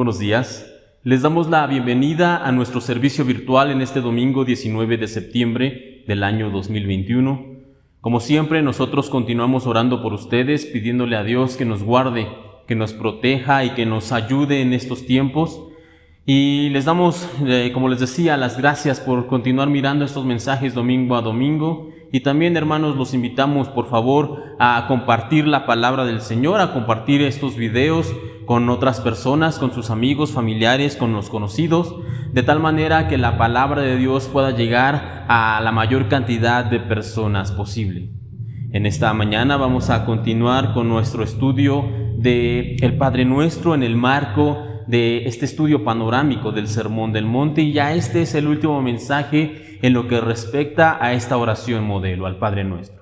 buenos días. Les damos la bienvenida a nuestro servicio virtual en este domingo 19 de septiembre del año 2021. Como siempre, nosotros continuamos orando por ustedes, pidiéndole a Dios que nos guarde, que nos proteja y que nos ayude en estos tiempos. Y les damos, como les decía, las gracias por continuar mirando estos mensajes domingo a domingo. Y también, hermanos, los invitamos, por favor, a compartir la palabra del Señor, a compartir estos videos con otras personas, con sus amigos, familiares, con los conocidos, de tal manera que la palabra de Dios pueda llegar a la mayor cantidad de personas posible. En esta mañana vamos a continuar con nuestro estudio de el Padre Nuestro en el marco de este estudio panorámico del Sermón del Monte, y ya este es el último mensaje en lo que respecta a esta oración modelo, al Padre Nuestro.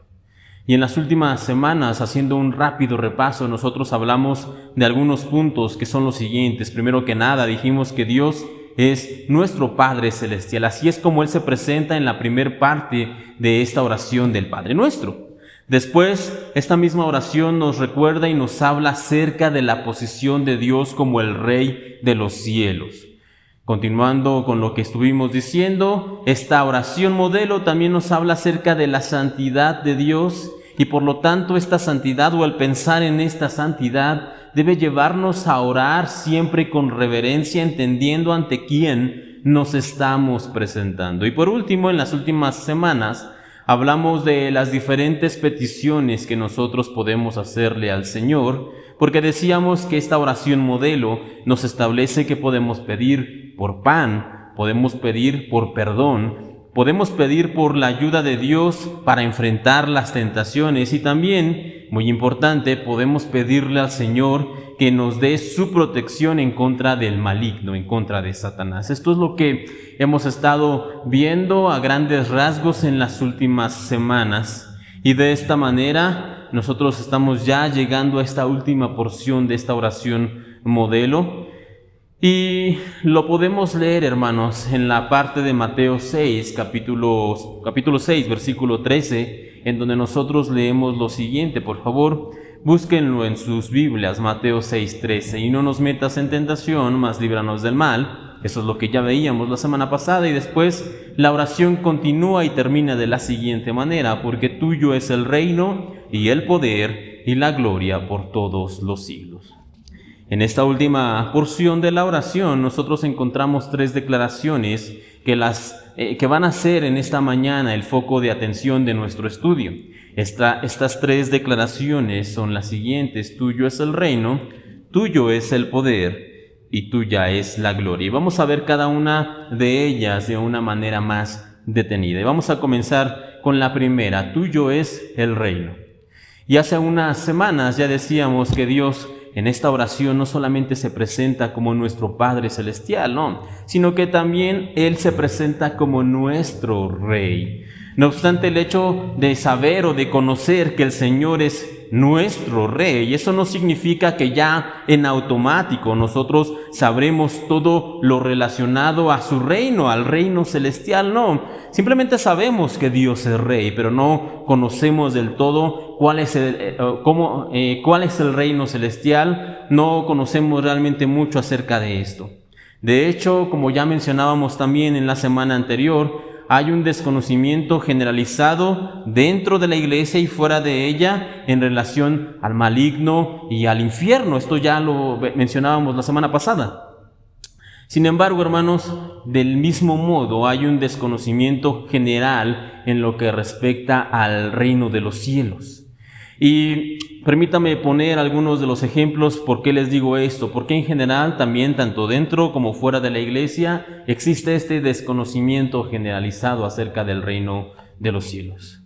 Y en las últimas semanas, haciendo un rápido repaso, nosotros hablamos de algunos puntos que son los siguientes. Primero que nada, dijimos que Dios es nuestro Padre Celestial. Así es como Él se presenta en la primer parte de esta oración del Padre Nuestro. Después, esta misma oración nos recuerda y nos habla acerca de la posición de Dios como el Rey de los cielos. Continuando con lo que estuvimos diciendo, esta oración modelo también nos habla acerca de la santidad de Dios, y por lo tanto esta santidad, o el pensar en esta santidad, debe llevarnos a orar siempre con reverencia, entendiendo ante quién nos estamos presentando. Y por último, en las últimas semanas, hablamos de las diferentes peticiones que nosotros podemos hacerle al Señor, porque decíamos que esta oración modelo nos establece que podemos pedir por pan, podemos pedir por perdón, podemos pedir por la ayuda de Dios para enfrentar las tentaciones, y también, muy importante, podemos pedirle al Señor que nos dé su protección en contra del maligno, en contra de Satanás. Esto es lo que hemos estado viendo a grandes rasgos en las últimas semanas, y de esta manera nosotros estamos ya llegando a esta última porción de esta oración modelo, y lo podemos leer, hermanos, en la parte de Mateo 6, capítulo 6, versículo 13, en donde nosotros leemos lo siguiente. Por favor, búsquenlo en sus Biblias, Mateo 6, 13. Y no nos metas en tentación, mas líbranos del mal. Eso es lo que ya veíamos la semana pasada, y después la oración continúa y termina de la siguiente manera: porque tuyo es el reino y el poder y la gloria por todos los siglos. En esta última porción de la oración nosotros encontramos tres declaraciones que van a ser en esta mañana el foco de atención de nuestro estudio. Estas tres declaraciones son las siguientes: tuyo es el reino, tuyo es el poder y tuya es la gloria. Y vamos a ver cada una de ellas de una manera más detenida. Y vamos a comenzar con la primera: tuyo es el reino. Y hace unas semanas ya decíamos que Dios en esta oración no solamente se presenta como nuestro Padre Celestial, no, sino que también Él se presenta como nuestro Rey. No obstante, el hecho de saber o de conocer que el Señor es nuestro Rey, eso no significa que ya en automático nosotros sabremos todo lo relacionado a su reino, al reino celestial. No, simplemente sabemos que Dios es Rey, pero no conocemos del todo cuál es el reino celestial. No conocemos realmente mucho acerca de esto. De hecho, como ya mencionábamos también en la semana anterior, hay un desconocimiento generalizado dentro de la iglesia y fuera de ella en relación al maligno y al infierno. Esto ya lo mencionábamos la semana pasada. Sin embargo, hermanos, del mismo modo hay un desconocimiento general en lo que respecta al reino de los cielos. Y permítame poner algunos de los ejemplos. ¿Por qué les digo esto? Porque en general también, tanto dentro como fuera de la iglesia, existe este desconocimiento generalizado acerca del reino de los cielos.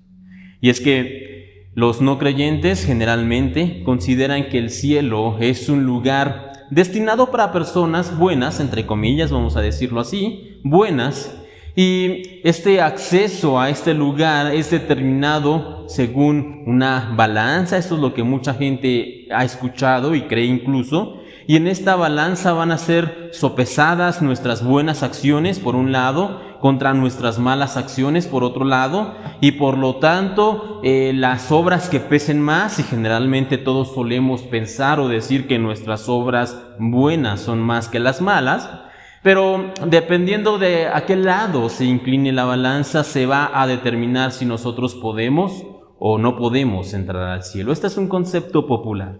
Y es que los no creyentes generalmente consideran que el cielo es un lugar destinado para personas buenas, entre comillas, vamos a decirlo así, buenas. Y este acceso a este lugar es determinado según una balanza. Esto es lo que mucha gente ha escuchado y cree incluso. y en esta balanza van a ser sopesadas nuestras buenas acciones por un lado contra nuestras malas acciones por otro lado, y por lo tanto las obras que pesen más, y generalmente todos solemos pensar o decir que nuestras obras buenas son más que las malas, pero dependiendo de a qué lado se incline la balanza, se va a determinar si nosotros podemos o no podemos entrar al cielo. Este es un concepto popular.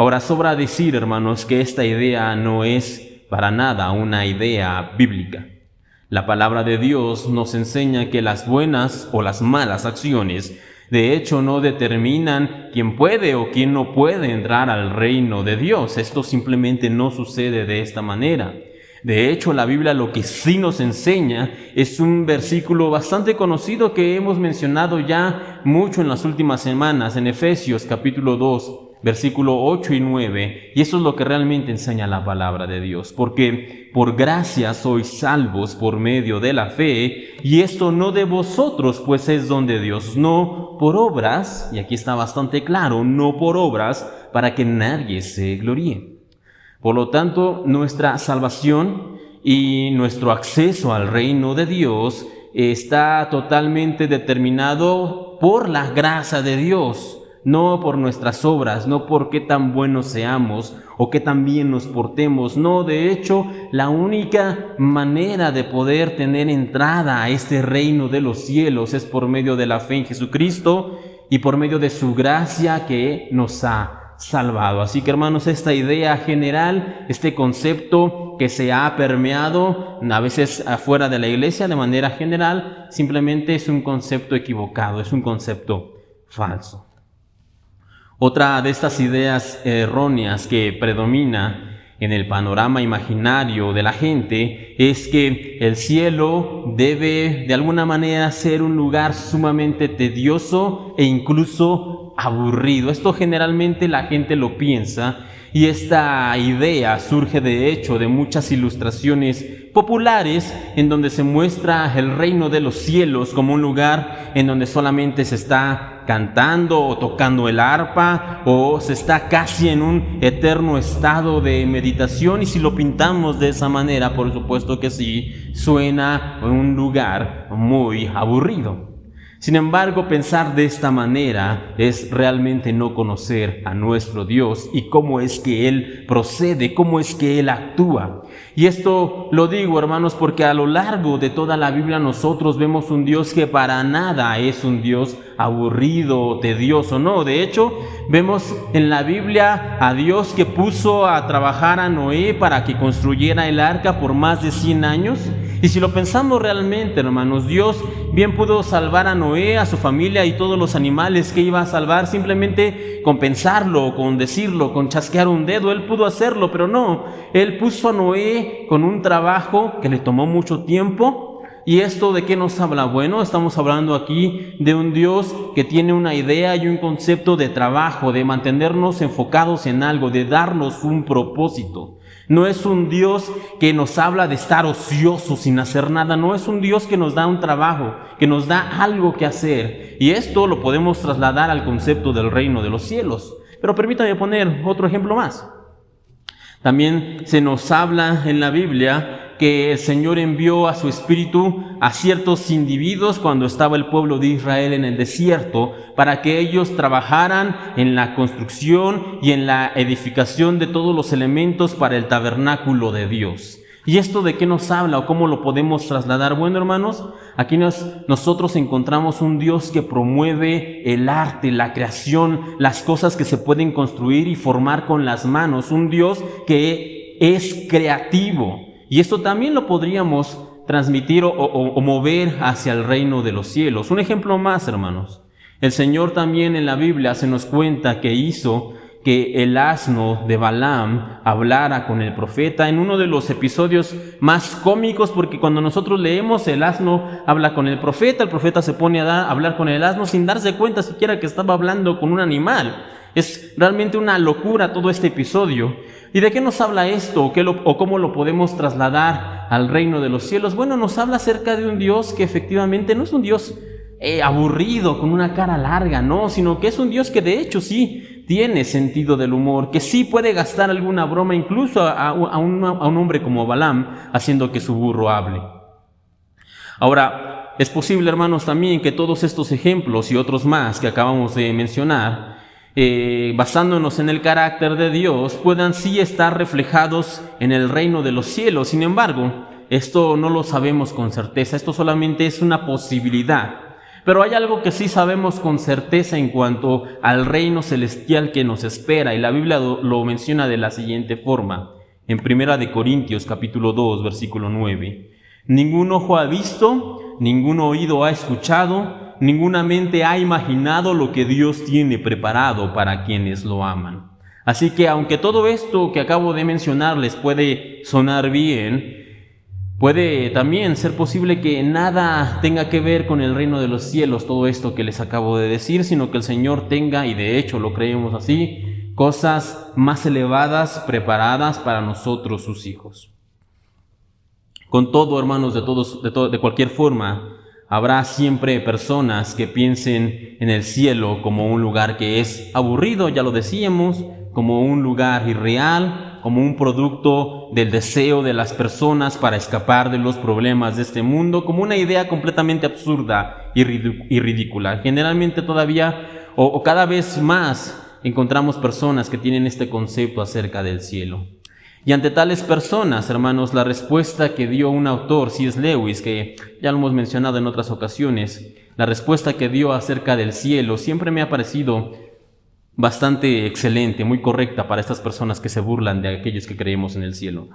Ahora, sobra decir, hermanos, que esta idea no es para nada una idea bíblica. La palabra de Dios nos enseña que las buenas o las malas acciones, de hecho, no determinan quién puede o quién no puede entrar al reino de Dios. Esto simplemente no sucede de esta manera. De hecho, la Biblia lo que sí nos enseña es un versículo bastante conocido que hemos mencionado ya mucho en las últimas semanas, en Efesios capítulo 2, versículo 8 y 9, y eso es lo que realmente enseña la palabra de Dios, porque por gracia sois salvos por medio de la fe, y esto no de vosotros, pues es don de Dios, no por obras, y aquí está bastante claro, no por obras, para que nadie se gloríe. Por lo tanto, nuestra salvación y nuestro acceso al reino de Dios está totalmente determinado por la gracia de Dios, no por nuestras obras, no por qué tan buenos seamos o qué tan bien nos portemos. No, de hecho, la única manera de poder tener entrada a este reino de los cielos es por medio de la fe en Jesucristo y por medio de su gracia que nos ha salvado. Así que, hermanos, esta idea general, este concepto que se ha permeado a veces afuera de la iglesia de manera general, simplemente es un concepto equivocado, es un concepto falso. Otra de estas ideas erróneas que predomina en el panorama imaginario de la gente es que el cielo debe de alguna manera ser un lugar sumamente tedioso e incluso aburrido. Esto generalmente la gente lo piensa, y esta idea surge de hecho de muchas ilustraciones populares en donde se muestra el reino de los cielos como un lugar en donde solamente se está cantando o tocando el arpa, o se está casi en un eterno estado de meditación, y si lo pintamos de esa manera, por supuesto que sí, suena un lugar muy aburrido. Sin embargo, pensar de esta manera es realmente no conocer a nuestro Dios y cómo es que Él procede, cómo es que Él actúa. Y esto lo digo, hermanos, porque a lo largo de toda la Biblia nosotros vemos un Dios que para nada es un Dios aburrido o tedioso. No, de hecho, vemos en la Biblia a Dios que puso a trabajar a Noé para que construyera el arca por más de 100 años. Y si lo pensamos realmente, hermanos, Dios bien pudo salvar a Noé, a su familia y todos los animales que iba a salvar simplemente con pensarlo, con decirlo, con chasquear un dedo. Él pudo hacerlo, pero no. Él puso a Noé con un trabajo que le tomó mucho tiempo. ¿Y esto de qué nos habla? Bueno, estamos hablando aquí de un Dios que tiene una idea y un concepto de trabajo, de mantenernos enfocados en algo, de darnos un propósito. No es un Dios que nos habla de estar ociosos sin hacer nada. No es un Dios que nos da un trabajo, que nos da algo que hacer. Y esto lo podemos trasladar al concepto del reino de los cielos. Pero permítame poner otro ejemplo más. También se nos habla en la Biblia que el Señor envió a su Espíritu a ciertos individuos cuando estaba el pueblo de Israel en el desierto, para que ellos trabajaran en la construcción y en la edificación de todos los elementos para el tabernáculo de Dios. ¿Y esto de qué nos habla o cómo lo podemos trasladar? Bueno, hermanos, aquí nosotros encontramos un Dios que promueve el arte, la creación, las cosas que se pueden construir y formar con las manos. Un Dios que es creativo. Y esto también lo podríamos transmitir o mover hacia el reino de los cielos. Un ejemplo más, hermanos. El Señor también en la Biblia se nos cuenta que hizo que el asno de Balaam hablara con el profeta en uno de los episodios más cómicos, porque cuando nosotros leemos, el asno habla con el profeta se pone a hablar con el asno sin darse cuenta siquiera que estaba hablando con un animal. Es realmente una locura todo este episodio. ¿Y de qué nos habla esto o cómo lo podemos trasladar al reino de los cielos? Bueno, nos habla acerca de un Dios que efectivamente no es un Dios aburrido, con una cara larga, no, sino que es un Dios que de hecho sí tiene sentido del humor, que sí puede gastar alguna broma incluso a un hombre como Balaam, haciendo que su burro hable. Ahora, es posible, hermanos, también que todos estos ejemplos y otros más que acabamos de mencionar, basándonos en el carácter de Dios, puedan sí estar reflejados en el reino de los cielos. Sin embargo, esto no lo sabemos con certeza, esto solamente es una posibilidad. Pero hay algo que sí sabemos con certeza en cuanto al reino celestial que nos espera, y la Biblia lo menciona de la siguiente forma, en 1 Corintios capítulo 2, versículo 9. Ningún ojo ha visto, ningún oído ha escuchado, ninguna mente ha imaginado lo que Dios tiene preparado para quienes lo aman. Así que aunque todo esto que acabo de mencionar les puede sonar bien, puede también ser posible que nada tenga que ver con el reino de los cielos, todo esto que les acabo de decir, sino que el Señor tenga, y de hecho lo creemos así, cosas más elevadas preparadas para nosotros, sus hijos. Con todo, hermanos, de cualquier forma, habrá siempre personas que piensen en el cielo como un lugar que es aburrido, ya lo decíamos, como un lugar irreal, como un producto del deseo de las personas para escapar de los problemas de este mundo, como una idea completamente absurda y ridícula. Generalmente todavía, o cada vez más, encontramos personas que tienen este concepto acerca del cielo. Y ante tales personas, hermanos, la respuesta que dio un autor, C.S. Lewis, que ya lo hemos mencionado en otras ocasiones, la respuesta que dio acerca del cielo siempre me ha parecido bastante excelente, muy correcta para estas personas que se burlan de aquellos que creemos en el cielo.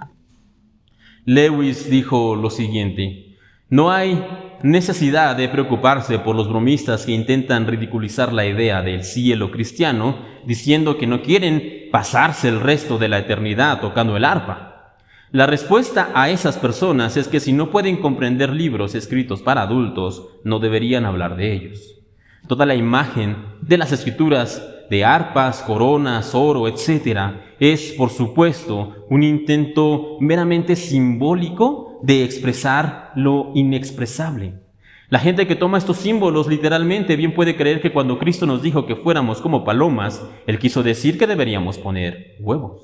Lewis dijo lo siguiente: no hay necesidad de preocuparse por los bromistas que intentan ridiculizar la idea del cielo cristiano, diciendo que no quieren pasarse el resto de la eternidad tocando el arpa. La respuesta a esas personas es que si no pueden comprender libros escritos para adultos, no deberían hablar de ellos. Toda la imagen de las escrituras de arpas, coronas, oro, etc., es, por supuesto, un intento meramente simbólico de expresar lo inexpresable. La gente que toma estos símbolos literalmente bien puede creer que cuando Cristo nos dijo que fuéramos como palomas, Él quiso decir que deberíamos poner huevos.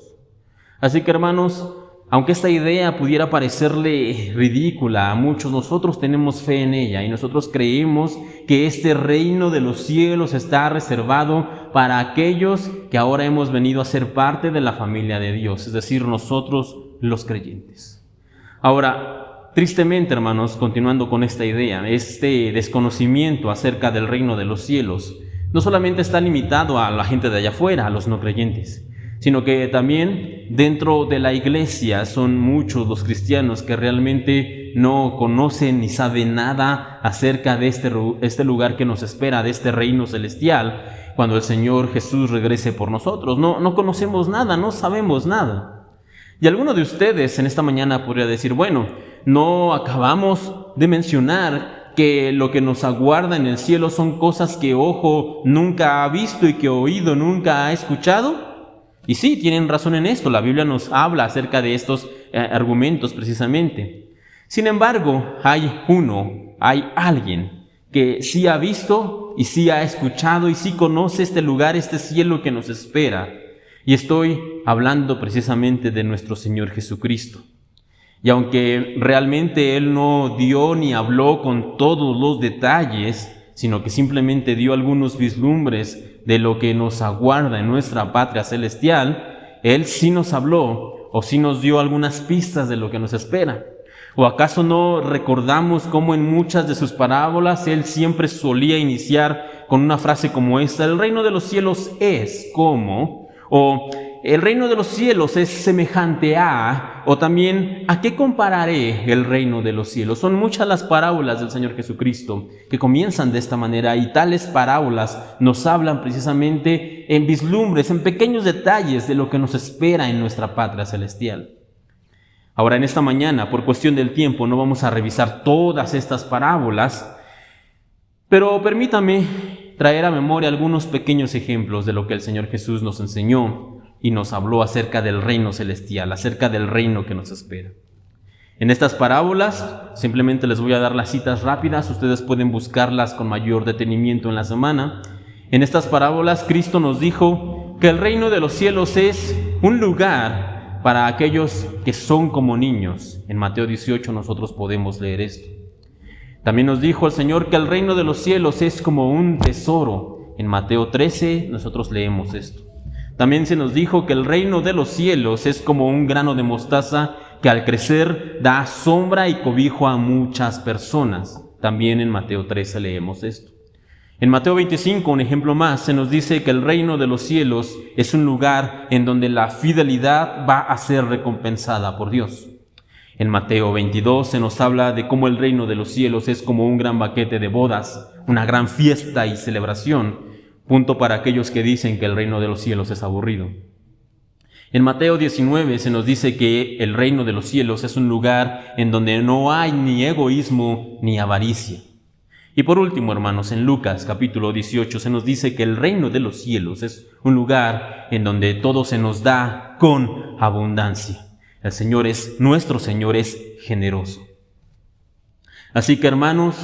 Así que, hermanos, aunque esta idea pudiera parecerle ridícula a muchos, nosotros tenemos fe en ella y nosotros creemos que este reino de los cielos está reservado para aquellos que ahora hemos venido a ser parte de la familia de Dios, es decir, nosotros los creyentes. Ahora, tristemente, hermanos, continuando con esta idea, este desconocimiento acerca del reino de los cielos no solamente está limitado a la gente de allá afuera, a los no creyentes, sino que también dentro de la iglesia son muchos los cristianos que realmente no conocen ni saben nada acerca de este lugar que nos espera, de este reino celestial, cuando el Señor Jesús regrese por nosotros. No conocemos nada, no sabemos nada. Y alguno de ustedes en esta mañana podría decir, bueno, ¿no acabamos de mencionar que lo que nos aguarda en el cielo son cosas que ojo nunca ha visto y que oído nunca ha escuchado? Y sí, tienen razón en esto, la Biblia nos habla acerca de estos argumentos precisamente. Sin embargo, hay alguien que sí ha visto y sí ha escuchado y sí conoce este lugar, este cielo que nos espera. Y estoy hablando precisamente de nuestro Señor Jesucristo. Y aunque realmente Él no dio ni habló con todos los detalles, sino que simplemente dio algunos vislumbres de lo que nos aguarda en nuestra patria celestial, Él sí nos habló o sí nos dio algunas pistas de lo que nos espera. ¿O acaso no recordamos cómo en muchas de sus parábolas Él siempre solía iniciar con una frase como esta: el reino de los cielos es como, o el reino de los cielos es semejante a, o también ¿a qué compararé el reino de los cielos? Son muchas las parábolas del Señor Jesucristo que comienzan de esta manera, y tales parábolas nos hablan precisamente en vislumbres, en pequeños detalles de lo que nos espera en nuestra patria celestial. Ahora, en esta mañana, por cuestión del tiempo, no vamos a revisar todas estas parábolas, pero permítame traer a memoria algunos pequeños ejemplos de lo que el Señor Jesús nos enseñó y nos habló acerca del reino celestial, acerca del reino que nos espera. En estas parábolas, simplemente les voy a dar las citas rápidas, ustedes pueden buscarlas con mayor detenimiento en la semana. En estas parábolas, Cristo nos dijo que el reino de los cielos es un lugar para aquellos que son como niños. En Mateo 18 nosotros podemos leer esto. También nos dijo el Señor que el reino de los cielos es como un tesoro. En Mateo 13 nosotros leemos esto. También se nos dijo que el reino de los cielos es como un grano de mostaza que al crecer da sombra y cobijo a muchas personas. También en Mateo 13 leemos esto. En Mateo 25, un ejemplo más, se nos dice que el reino de los cielos es un lugar en donde la fidelidad va a ser recompensada por Dios. En Mateo 22 se nos habla de cómo el reino de los cielos es como un gran banquete de bodas, una gran fiesta y celebración, punto para aquellos que dicen que el reino de los cielos es aburrido. En Mateo 19 se nos dice que el reino de los cielos es un lugar en donde no hay ni egoísmo ni avaricia. Y por último, hermanos, en Lucas capítulo 18 se nos dice que el reino de los cielos es un lugar en donde todo se nos da con abundancia. Nuestro Señor es generoso. Así que, hermanos,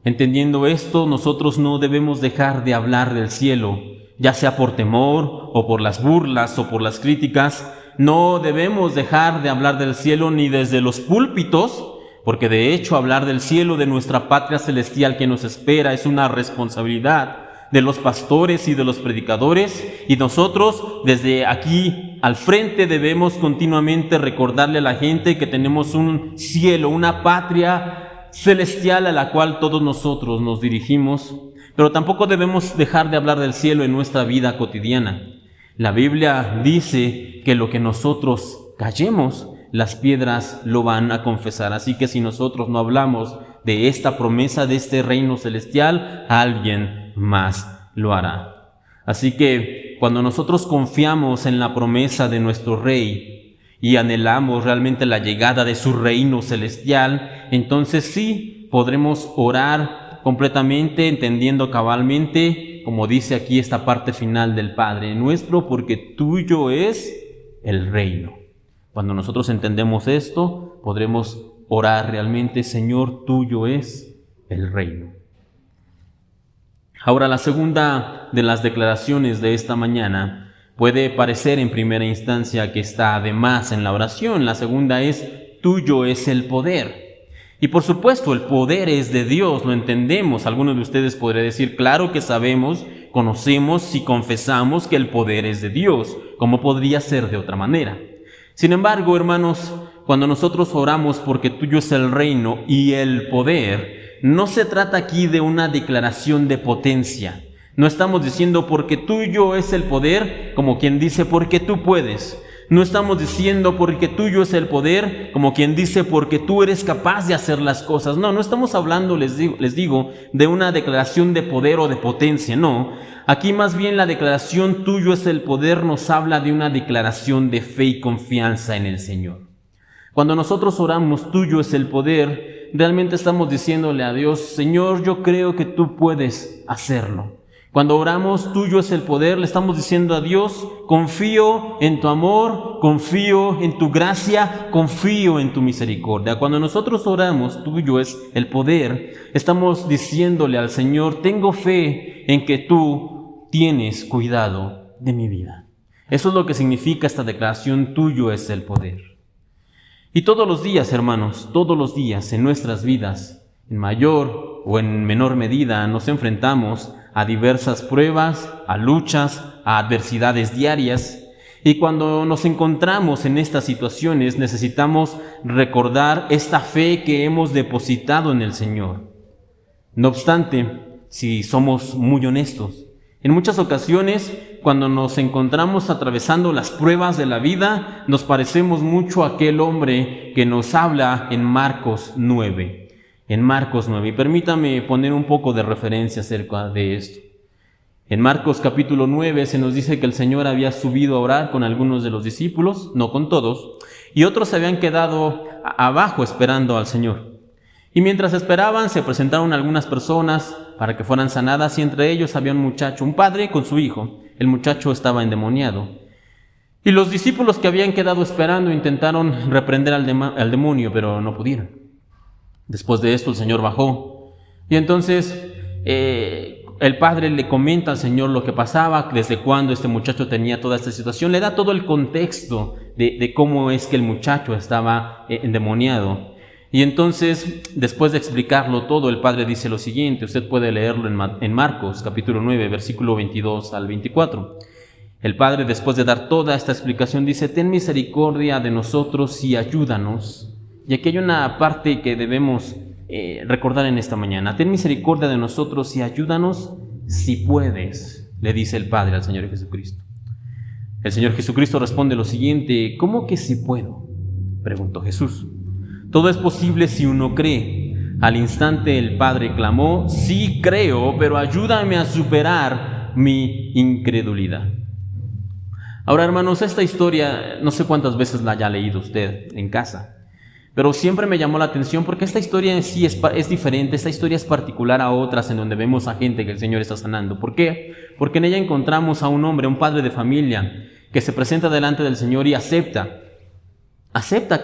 entendiendo esto, nosotros no debemos dejar de hablar del cielo, ya sea por temor o por las burlas o por las críticas. No debemos dejar de hablar del cielo ni desde los púlpitos, porque de hecho hablar del cielo, de nuestra patria celestial que nos espera, es una responsabilidad de los pastores y de los predicadores, y nosotros desde aquí al frente debemos continuamente recordarle a la gente que tenemos un cielo, una patria celestial a la cual todos nosotros nos dirigimos. Pero tampoco debemos dejar de hablar del cielo en nuestra vida cotidiana. La Biblia dice que lo que nosotros callemos, las piedras lo van a confesar. Así que si nosotros no hablamos de esta promesa, de este reino celestial, alguien más lo hará. Así que cuando nosotros confiamos en la promesa de nuestro Rey y anhelamos realmente la llegada de su reino celestial, entonces sí podremos orar completamente, entendiendo cabalmente, como dice aquí esta parte final del Padre nuestro, porque tuyo es el reino. Cuando nosotros entendemos esto, podremos orar realmente: Señor, tuyo es el reino. Ahora, la segunda de las declaraciones de esta mañana puede parecer en primera instancia que está además en la oración. La segunda es: tuyo es el poder. Y por supuesto, el poder es de Dios, lo entendemos. Algunos de ustedes podrían decir: claro que sabemos, conocemos y confesamos que el poder es de Dios. ¿Cómo podría ser de otra manera? Sin embargo, hermanos, cuando nosotros oramos porque tuyo es el reino y el poder, no se trata aquí de una declaración de potencia. No estamos diciendo porque tuyo es el poder, como quien dice porque tú puedes. No estamos diciendo porque tuyo es el poder, como quien dice porque tú eres capaz de hacer las cosas. No estamos hablando, les digo, de una declaración de poder o de potencia, no. Aquí más bien la declaración tuyo es el poder nos habla de una declaración de fe y confianza en el Señor. Cuando nosotros oramos tuyo es el poder, realmente estamos diciéndole a Dios: Señor, yo creo que tú puedes hacerlo. Cuando oramos tuyo es el poder, le estamos diciendo a Dios: confío en tu amor, confío en tu gracia, confío en tu misericordia. Cuando nosotros oramos tuyo es el poder, estamos diciéndole al Señor: tengo fe en que tú tienes cuidado de mi vida. Eso es lo que significa esta declaración: tuyo es el poder. Y todos los días, hermanos, todos los días en nuestras vidas, en mayor o en menor medida, nos enfrentamos a diversas pruebas, a luchas, a adversidades diarias. Y cuando nos encontramos en estas situaciones, necesitamos recordar esta fe que hemos depositado en el Señor. No obstante, si somos muy honestos, en muchas ocasiones, cuando nos encontramos atravesando las pruebas de la vida, nos parecemos mucho a aquel hombre que nos habla en Marcos 9. En Marcos 9, y permítame poner un poco de referencia acerca de esto. En Marcos capítulo 9 se nos dice que el Señor había subido a orar con algunos de los discípulos, no con todos, y otros se habían quedado abajo esperando al Señor. Y mientras esperaban, se presentaron algunas personas para que fueran sanadas, y entre ellos había un muchacho, un padre con su hijo. El muchacho estaba endemoniado. Y los discípulos que habían quedado esperando intentaron reprender al demonio, pero no pudieron. Después de esto el Señor bajó y entonces el padre le comenta al Señor lo que pasaba, desde cuándo este muchacho tenía toda esta situación, le da todo el contexto de cómo es que el muchacho estaba endemoniado. Y entonces, después de explicarlo todo, el padre dice lo siguiente, usted puede leerlo en Marcos, capítulo 9, versículo 22 al 24. El padre, después de dar toda esta explicación, dice: ten misericordia de nosotros y ayúdanos. Y aquí hay una parte que debemos recordar en esta mañana. Ten misericordia de nosotros y ayúdanos si puedes, le dice el Padre al Señor Jesucristo. El Señor Jesucristo responde lo siguiente: ¿cómo que si puedo?, preguntó Jesús. Todo es posible si uno cree. Al instante el padre clamó: sí creo, pero ayúdame a superar mi incredulidad. Ahora, hermanos, esta historia, no sé cuántas veces la haya leído usted en casa, pero siempre me llamó la atención porque esta historia en sí es diferente, esta historia es particular a otras en donde vemos a gente que el Señor está sanando. ¿Por qué? Porque en ella encontramos a un hombre, un padre de familia, que se presenta delante del Señor y acepta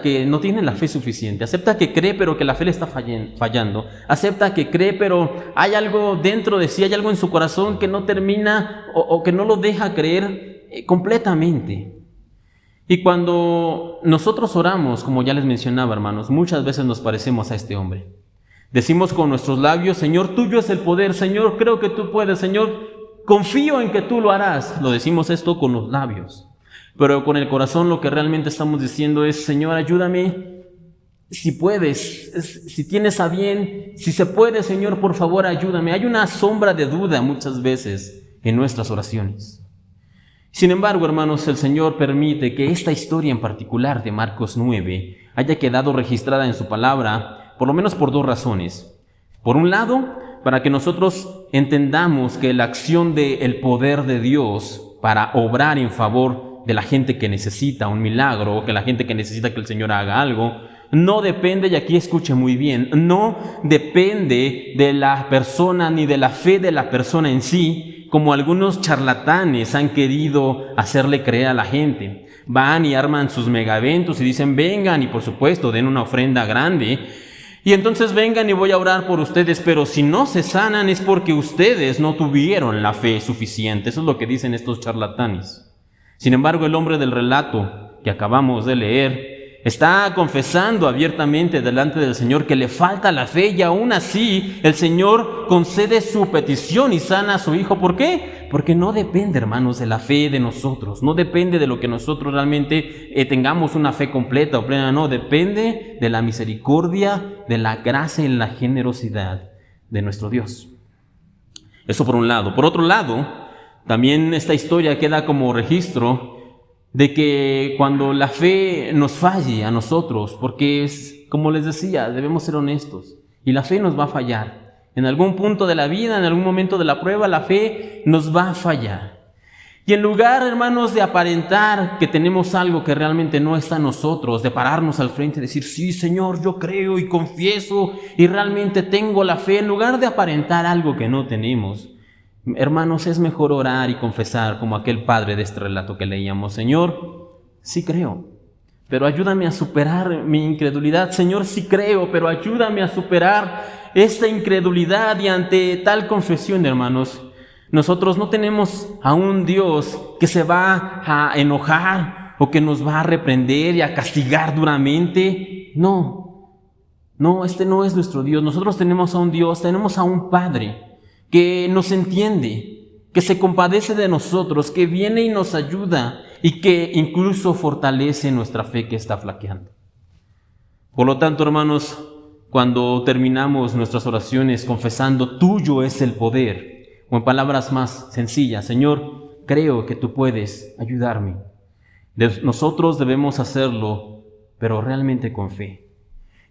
que no tiene la fe suficiente, acepta que cree pero que la fe le está fallando, acepta que cree pero hay algo dentro de sí, hay algo en su corazón que no termina o que no lo deja creer completamente. Y cuando nosotros oramos, como ya les mencionaba, hermanos, muchas veces nos parecemos a este hombre. Decimos con nuestros labios: Señor, tuyo es el poder, Señor, creo que tú puedes, Señor, confío en que tú lo harás. Lo decimos esto con los labios, pero con el corazón lo que realmente estamos diciendo es: Señor, ayúdame, si puedes, si tienes a bien, si se puede, Señor, por favor, ayúdame. Hay una sombra de duda muchas veces en nuestras oraciones. Sin embargo, hermanos, el Señor permite que esta historia en particular de Marcos 9 haya quedado registrada en su palabra, por lo menos por dos razones. Por un lado, para que nosotros entendamos que la acción del poder de Dios para obrar en favor de la gente que necesita un milagro, o que la gente que necesita que el Señor haga algo, no depende, y aquí escuche muy bien, no depende de la persona ni de la fe de la persona en sí, como algunos charlatanes han querido hacerle creer a la gente. Van y arman sus megaeventos y dicen: vengan, y por supuesto den una ofrenda grande, y entonces vengan y voy a orar por ustedes, pero si no se sanan es porque ustedes no tuvieron la fe suficiente. Eso es lo que dicen estos charlatanes. Sin embargo, el hombre del relato que acabamos de leer está confesando abiertamente delante del Señor que le falta la fe, y aún así el Señor concede su petición y sana a su hijo. ¿Por qué? Porque no depende, hermanos, de la fe de nosotros, no depende de lo que nosotros realmente tengamos una fe completa o plena, no, depende de la misericordia, de la gracia y la generosidad de nuestro Dios. Eso por un lado. Por otro lado, también esta historia queda como registro de que cuando la fe nos falle a nosotros, porque es, como les decía, debemos ser honestos, y la fe nos va a fallar. En algún punto de la vida, en algún momento de la prueba, la fe nos va a fallar. Y en lugar, hermanos, de aparentar que tenemos algo que realmente no está en nosotros, de pararnos al frente y decir: sí, Señor, yo creo y confieso y realmente tengo la fe, en lugar de aparentar algo que no tenemos, hermanos, es mejor orar y confesar como aquel padre de este relato que leíamos: Señor, sí creo, pero ayúdame a superar mi incredulidad. Señor, sí creo, pero ayúdame a superar esta incredulidad. Y ante tal confesión, hermanos, nosotros no tenemos a un Dios que se va a enojar o que nos va a reprender y a castigar duramente. No, este no es nuestro Dios. Nosotros tenemos a un Dios, tenemos a un Padre que nos entiende, que se compadece de nosotros, que viene y nos ayuda y que incluso fortalece nuestra fe que está flaqueando. Por lo tanto, hermanos, cuando terminamos nuestras oraciones confesando: tuyo es el poder, o en palabras más sencillas: Señor, creo que tú puedes ayudarme, nosotros debemos hacerlo, pero realmente con fe.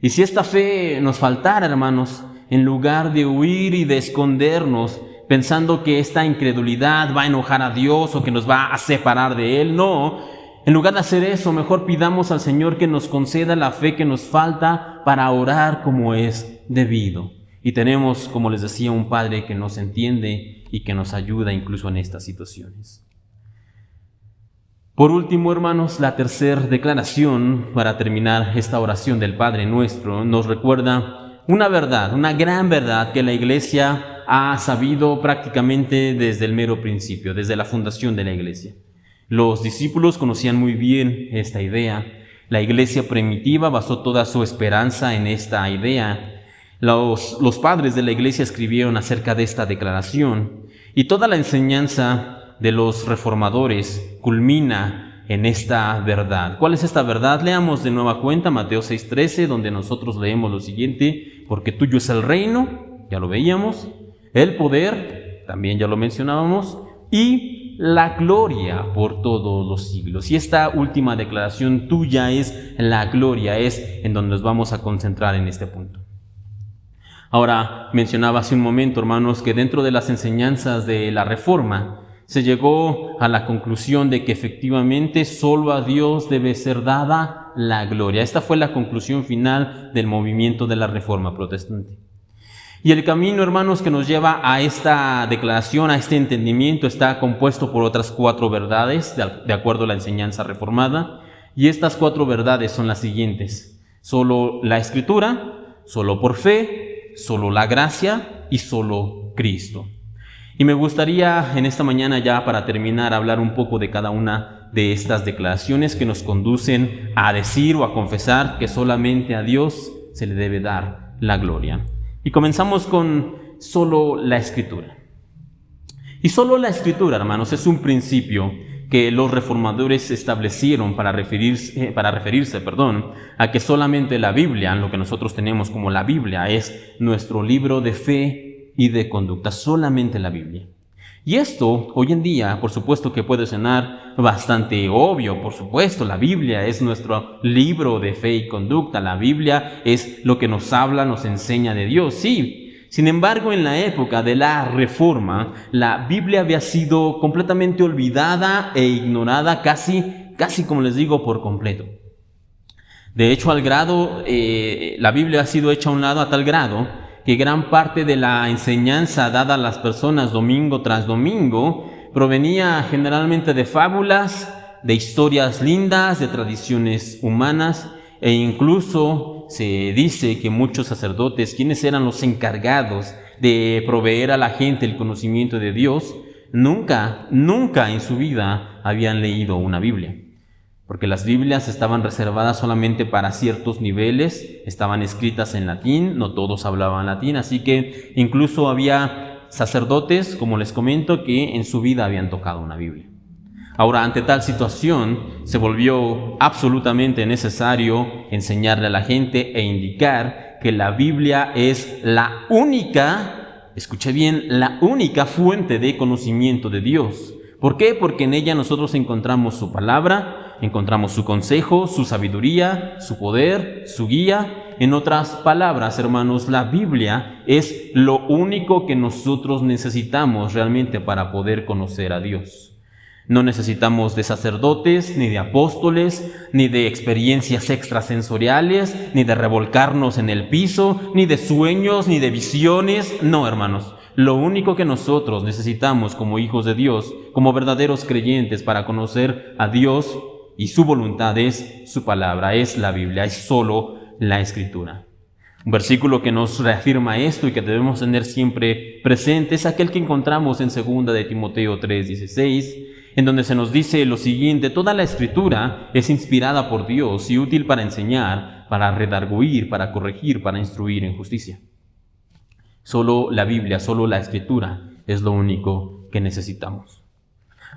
Y si esta fe nos faltara, hermanos, en lugar de huir y de escondernos pensando que esta incredulidad va a enojar a Dios o que nos va a separar de Él, no. En lugar de hacer eso, mejor pidamos al Señor que nos conceda la fe que nos falta para orar como es debido. Y tenemos, como les decía, un Padre que nos entiende y que nos ayuda incluso en estas situaciones. Por último, hermanos, la tercera declaración para terminar esta oración del Padre Nuestro nos recuerda una verdad, una gran verdad que la Iglesia ha sabido prácticamente desde el mero principio, desde la fundación de la iglesia. Los discípulos conocían muy bien esta idea. La iglesia primitiva basó toda su esperanza en esta idea. Los padres de la iglesia escribieron acerca de esta declaración y toda la enseñanza de los reformadores culmina en esta verdad. ¿Cuál es esta verdad? Leamos de nueva cuenta Mateo 6:13, donde nosotros leemos lo siguiente: porque tuyo es el reino, ya lo veíamos, el poder, también ya lo mencionábamos, y la gloria por todos los siglos. Y esta última declaración, tuya es la gloria, es en donde nos vamos a concentrar en este punto. Ahora, mencionaba hace un momento, hermanos, que dentro de las enseñanzas de la Reforma se llegó a la conclusión de que efectivamente solo a Dios debe ser dada la gloria. Esta fue la conclusión final del movimiento de la Reforma protestante. Y el camino, hermanos, que nos lleva a esta declaración, a este entendimiento, está compuesto por otras 4 verdades, de acuerdo a la enseñanza reformada. Y estas 4 verdades son las siguientes: solo la Escritura, solo por fe, solo la gracia y solo Cristo. Y me gustaría en esta mañana, ya para terminar, hablar un poco de cada una de estas declaraciones que nos conducen a decir o a confesar que solamente a Dios se le debe dar la gloria. Y comenzamos con solo la Escritura. Y solo la Escritura, hermanos, es un principio que los reformadores establecieron para referirse, a que solamente la Biblia, lo que nosotros tenemos como la Biblia, es nuestro libro de fe y de conducta, solamente la Biblia. Y esto, hoy en día, por supuesto que puede sonar bastante obvio. Por supuesto, la Biblia es nuestro libro de fe y conducta. La Biblia es lo que nos habla, nos enseña de Dios, sí. Sin embargo, en la época de la Reforma, la Biblia había sido completamente olvidada e ignorada, casi como les digo, por completo. De hecho, la Biblia ha sido hecha a un lado a tal grado que gran parte de la enseñanza dada a las personas domingo tras domingo provenía generalmente de fábulas, de historias lindas, de tradiciones humanas, e incluso se dice que muchos sacerdotes, quienes eran los encargados de proveer a la gente el conocimiento de Dios, nunca en su vida habían leído una Biblia. Porque las Biblias estaban reservadas solamente para ciertos niveles, estaban escritas en latín, no todos hablaban latín, así que incluso había sacerdotes, como les comento, que en su vida habían tocado una Biblia. Ahora, ante tal situación, se volvió absolutamente necesario enseñarle a la gente e indicar que la Biblia es la única, escuche bien, la única fuente de conocimiento de Dios. ¿Por qué? Porque en ella nosotros encontramos su palabra, encontramos su consejo, su sabiduría, su poder, su guía. En otras palabras, hermanos, la Biblia es lo único que nosotros necesitamos realmente para poder conocer a Dios. No necesitamos de sacerdotes, ni de apóstoles, ni de experiencias extrasensoriales, ni de revolcarnos en el piso, ni de sueños, ni de visiones. No, hermanos. Lo único que nosotros necesitamos como hijos de Dios, como verdaderos creyentes para conocer a Dios y su voluntad, es su palabra, es la Biblia, es solo la Escritura. Un versículo que nos reafirma esto y que debemos tener siempre presente es aquel que encontramos en 2 de Timoteo 3:16, en donde se nos dice lo siguiente: toda la Escritura es inspirada por Dios y útil para enseñar, para redarguir, para corregir, para instruir en justicia. Solo la Biblia, solo la Escritura es lo único que necesitamos.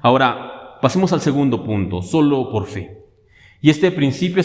Ahora, pasemos al segundo punto, solo por fe. Y este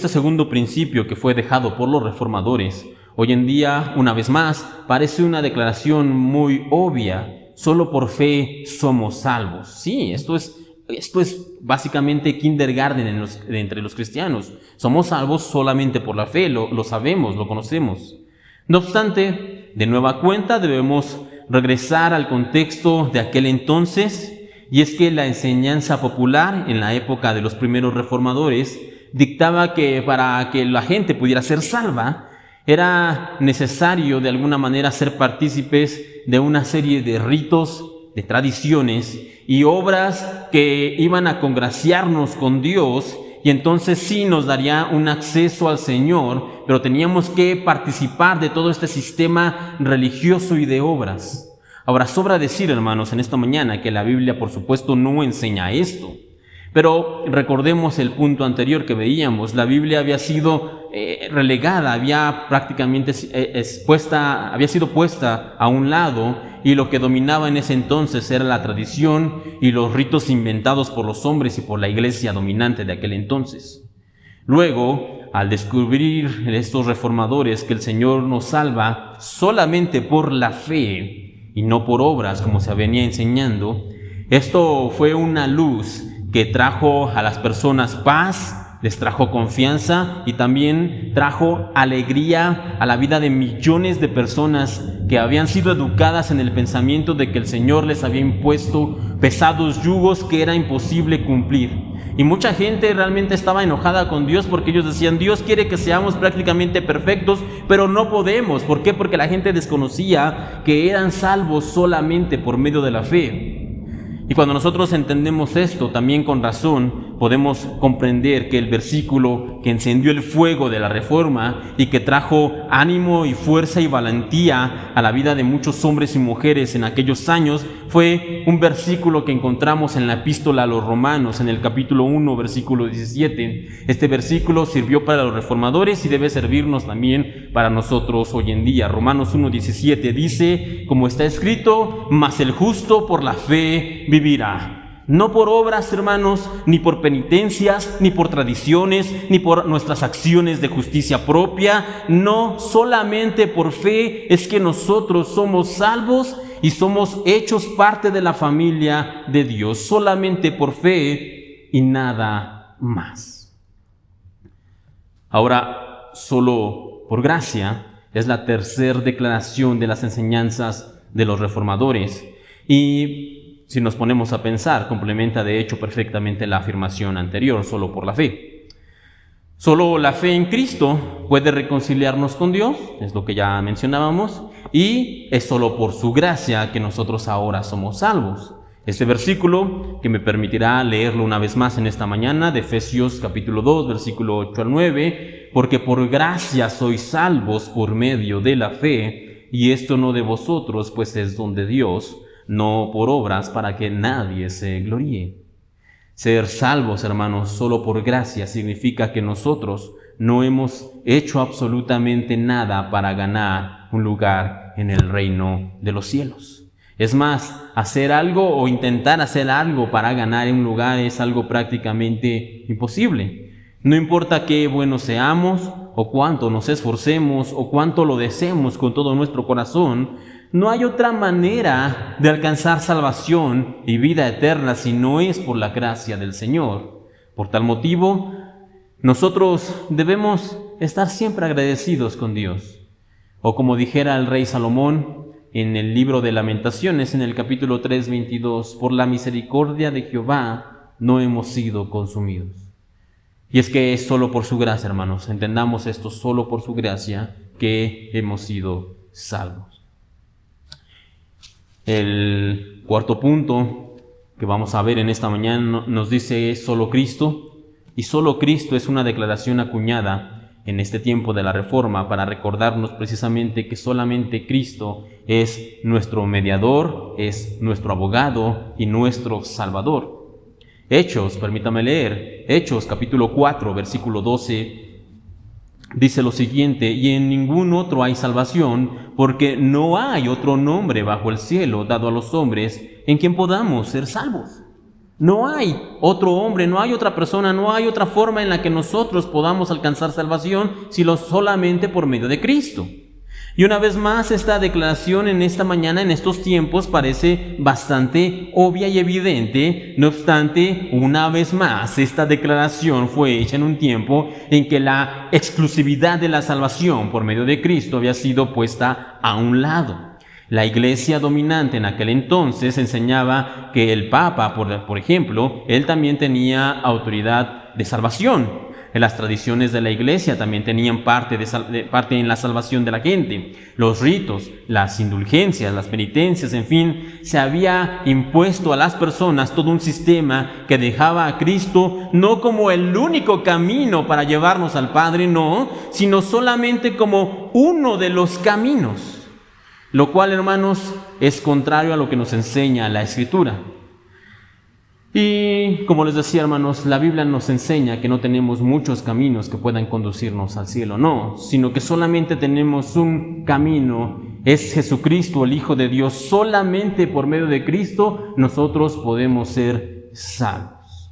segundo principio que fue dejado por los reformadores, hoy en día, una vez más, parece una declaración muy obvia. Solo por fe somos salvos. Sí, esto es básicamente kindergarten entre los cristianos. Somos salvos solamente por la fe, lo sabemos, lo conocemos. No obstante, de nueva cuenta debemos regresar al contexto de aquel entonces, y es que la enseñanza popular en la época de los primeros reformadores dictaba que para que la gente pudiera ser salva era necesario de alguna manera ser partícipes de una serie de ritos, de tradiciones y obras que iban a congraciarnos con Dios. Y entonces sí nos daría un acceso al Señor, pero teníamos que participar de todo este sistema religioso y de obras. Ahora, sobra decir, hermanos, en esta mañana que la Biblia, por supuesto, no enseña esto. Pero recordemos el punto anterior que veíamos. La Biblia había sido relegada, había prácticamente había sido puesta a un lado, y lo que dominaba en ese entonces era la tradición y los ritos inventados por los hombres y por la iglesia dominante de aquel entonces. Luego, al descubrir estos reformadores que el Señor nos salva solamente por la fe y no por obras, como se venía enseñando, esto fue una luz que trajo a las personas paz, les trajo confianza y también trajo alegría a la vida de millones de personas que habían sido educadas en el pensamiento de que el Señor les había impuesto pesados yugos que era imposible cumplir. Y mucha gente realmente estaba enojada con Dios porque ellos decían: Dios quiere que seamos prácticamente perfectos, pero no podemos. ¿Por qué? Porque la gente desconocía que eran salvos solamente por medio de la fe. Y cuando nosotros entendemos esto, también con razón podemos comprender que el versículo que encendió el fuego de la Reforma y que trajo ánimo y fuerza y valentía a la vida de muchos hombres y mujeres en aquellos años fue un versículo que encontramos en la epístola a los Romanos, en el capítulo 1, versículo 17. Este versículo sirvió para los reformadores y debe servirnos también para nosotros hoy en día. Romanos 1, 17 dice: como está escrito, mas el justo por la fe vivirá. No por obras, hermanos, ni por penitencias, ni por tradiciones, ni por nuestras acciones de justicia propia. No, solamente por fe es que nosotros somos salvos y somos hechos parte de la familia de Dios. Solamente por fe y nada más. Ahora, solo por gracia es la tercera declaración de las enseñanzas de los reformadores. Y si nos ponemos a pensar, complementa de hecho perfectamente la afirmación anterior: solo por la fe. Solo la fe en Cristo puede reconciliarnos con Dios, es lo que ya mencionábamos, y es solo por su gracia que nosotros ahora somos salvos. Este versículo, que me permitirá leerlo una vez más en esta mañana, de Efesios capítulo 2, versículo 8 al 9, porque por gracia sois salvos por medio de la fe, y esto no de vosotros, pues es don de Dios, no por obras, para que nadie se gloríe. Ser salvos, hermanos, solo por gracia significa que nosotros no hemos hecho absolutamente nada para ganar un lugar en el reino de los cielos. Es más, hacer algo o intentar hacer algo para ganar un lugar es algo prácticamente imposible. No importa qué buenos seamos, o cuánto nos esforcemos, o cuánto lo deseemos con todo nuestro corazón, no hay otra manera de alcanzar salvación y vida eterna si no es por la gracia del Señor. Por tal motivo, nosotros debemos estar siempre agradecidos con Dios. O como dijera el rey Salomón en el libro de Lamentaciones, en el capítulo 3, 22, por la misericordia de Jehová no hemos sido consumidos. Y es que es solo por su gracia, hermanos, entendamos esto, solo por su gracia que hemos sido salvos. El cuarto punto que vamos a ver en esta mañana nos dice: solo Cristo. Y solo Cristo es una declaración acuñada en este tiempo de la Reforma para recordarnos precisamente que solamente Cristo es nuestro mediador, es nuestro abogado y nuestro Salvador. Hechos, permítame leer, Hechos capítulo 4, versículo 12, dice lo siguiente: y en ningún otro hay salvación, porque no hay otro nombre bajo el cielo dado a los hombres en quien podamos ser salvos. No hay otro hombre, no hay otra persona, no hay otra forma en la que nosotros podamos alcanzar salvación, sino solamente por medio de Cristo. Y una vez más, esta declaración en esta mañana, en estos tiempos, parece bastante obvia y evidente. No obstante, una vez más, esta declaración fue hecha en un tiempo en que la exclusividad de la salvación por medio de Cristo había sido puesta a un lado. La iglesia dominante en aquel entonces enseñaba que el Papa, por ejemplo, él también tenía autoridad de salvación. Las tradiciones de la iglesia también tenían parte en la salvación de la gente. Los ritos, las indulgencias, las penitencias, en fin, se había impuesto a las personas todo un sistema que dejaba a Cristo no como el único camino para llevarnos al Padre, no, sino solamente como uno de los caminos. lo cual, hermanos, es contrario a lo que nos enseña la Escritura. Y como les decía, hermanos, la Biblia nos enseña que no tenemos muchos caminos que puedan conducirnos al cielo, no, sino que solamente tenemos un camino, es Jesucristo, el Hijo de Dios. Solamente por medio de Cristo nosotros podemos ser salvos.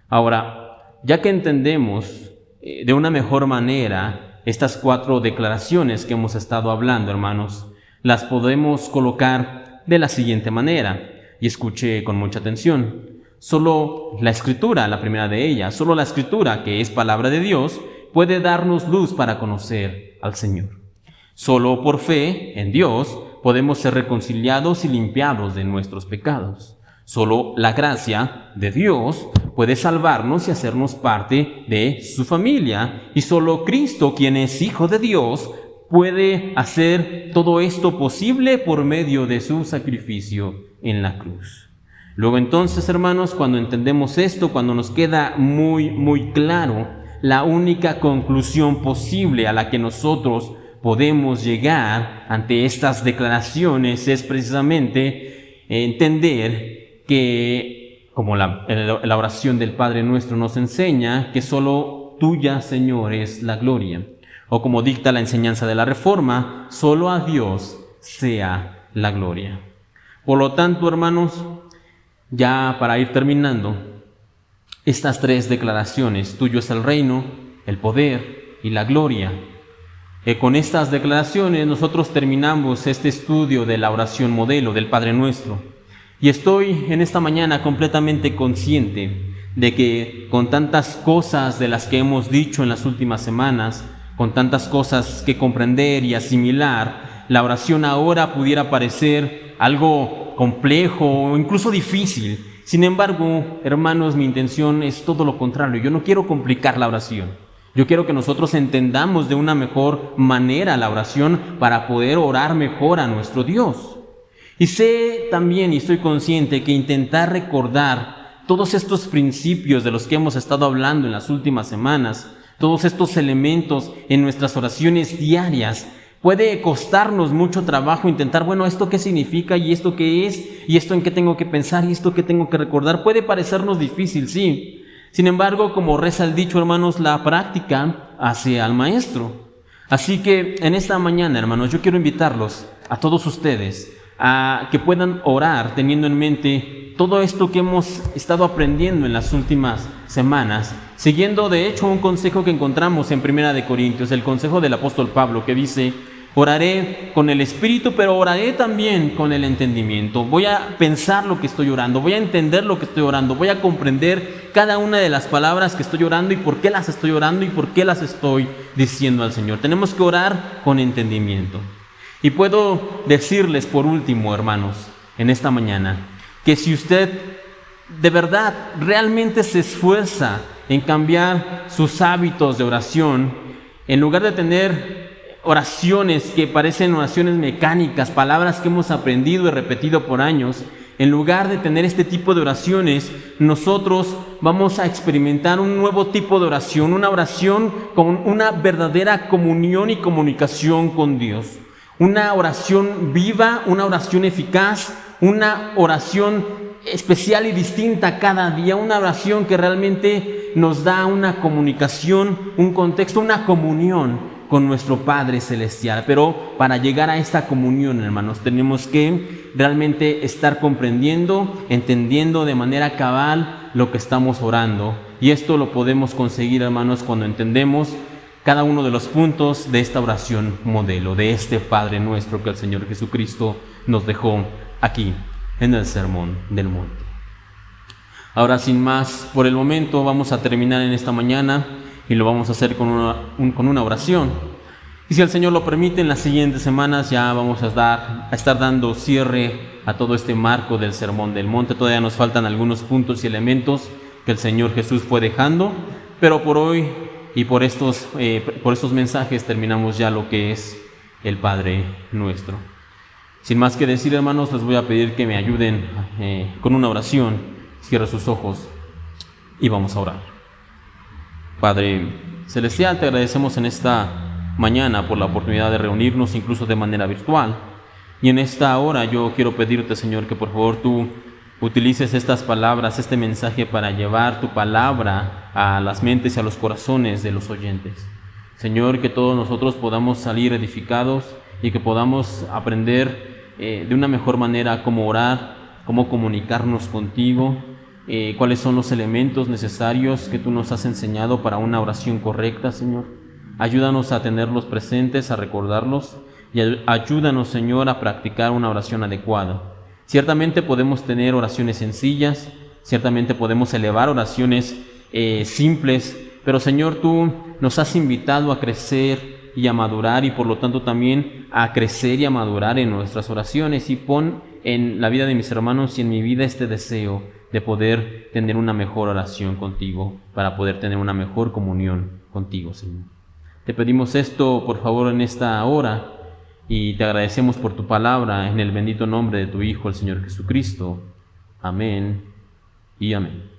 Ahora, ya que entendemos de una mejor manera estas 4 declaraciones que hemos estado hablando, hermanos, las podemos colocar de la siguiente manera, y escuche con mucha atención. Solo la Escritura, la primera de ellas, solo la Escritura, que es palabra de Dios, puede darnos luz para conocer al Señor. Solo por fe en Dios podemos ser reconciliados y limpiados de nuestros pecados. Solo la gracia de Dios puede salvarnos y hacernos parte de su familia. Y solo Cristo, quien es Hijo de Dios, puede hacer todo esto posible por medio de su sacrificio en la cruz. Luego entonces, hermanos, cuando entendemos esto, cuando nos queda muy claro, la única conclusión posible a la que nosotros podemos llegar ante estas declaraciones es precisamente entender que, como la oración del Padre Nuestro nos enseña, que solo tuya, Señor, es la gloria. O como dicta la enseñanza de la Reforma, solo a Dios sea la gloria. Por lo tanto, hermanos, ya para ir terminando, estas 3 declaraciones, tuyo es el reino, el poder y la gloria. Con estas declaraciones nosotros terminamos este estudio de la oración modelo del Padre Nuestro. Y estoy en esta mañana completamente consciente de que con tantas cosas de las que hemos dicho en las últimas semanas, con tantas cosas que comprender y asimilar, la oración ahora pudiera parecer algo complejo o incluso difícil. Sin embargo, hermanos, mi intención es todo lo contrario. Yo no quiero complicar la oración. Yo quiero que nosotros entendamos de una mejor manera la oración para poder orar mejor a nuestro Dios. Y sé también y estoy consciente que intentar recordar todos estos principios de los que hemos estado hablando en las últimas semanas, todos estos elementos en nuestras oraciones diarias, puede costarnos mucho trabajo intentar, bueno, ¿esto qué significa? ¿Y esto qué es? ¿Y esto en qué tengo que pensar? ¿Y esto qué tengo que recordar? Puede parecernos difícil, sí. Sin embargo, como reza el dicho, hermanos, la práctica hace al maestro. Así que en esta mañana, hermanos, yo quiero invitarlos a todos ustedes a que puedan orar teniendo en mente todo esto que hemos estado aprendiendo en las últimas semanas, siguiendo de hecho un consejo que encontramos en 1 Corintios, el consejo del apóstol Pablo, que dice: oraré con el espíritu, pero oraré también con el entendimiento. Voy a pensar lo que estoy orando, voy a entender lo que estoy orando, voy a comprender cada una de las palabras que estoy orando y por qué las estoy orando y por qué las estoy diciendo al Señor. Tenemos que orar con entendimiento. Y puedo decirles por último, hermanos, en esta mañana, que si usted de verdad realmente se esfuerza en cambiar sus hábitos de oración, en lugar de tener oraciones que parecen oraciones mecánicas, palabras que hemos aprendido y repetido por años, en lugar de tener este tipo de oraciones, nosotros vamos a experimentar un nuevo tipo de oración, una oración con una verdadera comunión y comunicación con Dios. Una oración viva, una oración eficaz, una oración especial y distinta cada día, una oración que realmente nos da una comunicación, un contexto, una comunión con nuestro Padre Celestial. Pero para llegar a esta comunión, hermanos, tenemos que realmente estar comprendiendo, entendiendo de manera cabal lo que estamos orando. Y esto lo podemos conseguir, hermanos, cuando entendemos cada uno de los puntos de esta oración modelo, de este Padre Nuestro que el Señor Jesucristo nos dejó aquí en el Sermón del Monte. Ahora, sin más, por el momento vamos a terminar en esta mañana y lo vamos a hacer con una oración. Y si el Señor lo permite, en las siguientes semanas ya vamos a estar dando cierre a todo este marco del Sermón del Monte. Todavía nos faltan algunos puntos y elementos que el Señor Jesús fue dejando, pero por hoy y por estos mensajes terminamos ya lo que es el Padre Nuestro. Sin más que decir, hermanos, les voy a pedir que me ayuden con una oración. Cierra sus ojos y vamos a orar. Padre Celestial, te agradecemos en esta mañana por la oportunidad de reunirnos incluso de manera virtual. Y en esta hora yo quiero pedirte, Señor, que por favor tú utilices estas palabras, este mensaje para llevar tu palabra a las mentes y a los corazones de los oyentes. Señor, que todos nosotros podamos salir edificados y que podamos aprender de una mejor manera cómo orar, cómo comunicarnos contigo, cuáles son los elementos necesarios que tú nos has enseñado para una oración correcta, Señor. Ayúdanos a tenerlos presentes, a recordarlos, y ayúdanos, Señor, a practicar una oración adecuada. Ciertamente podemos tener oraciones sencillas, ciertamente podemos elevar oraciones simples, pero Señor, tú nos has invitado a crecer y a madurar, y por lo tanto también a crecer y a madurar en nuestras oraciones. Y pon en la vida de mis hermanos y en mi vida este deseo de poder tener una mejor oración contigo, para poder tener una mejor comunión contigo, Señor. Te pedimos esto, por favor, en esta hora, y te agradecemos por tu palabra, en el bendito nombre de tu Hijo, el Señor Jesucristo. Amén y amén.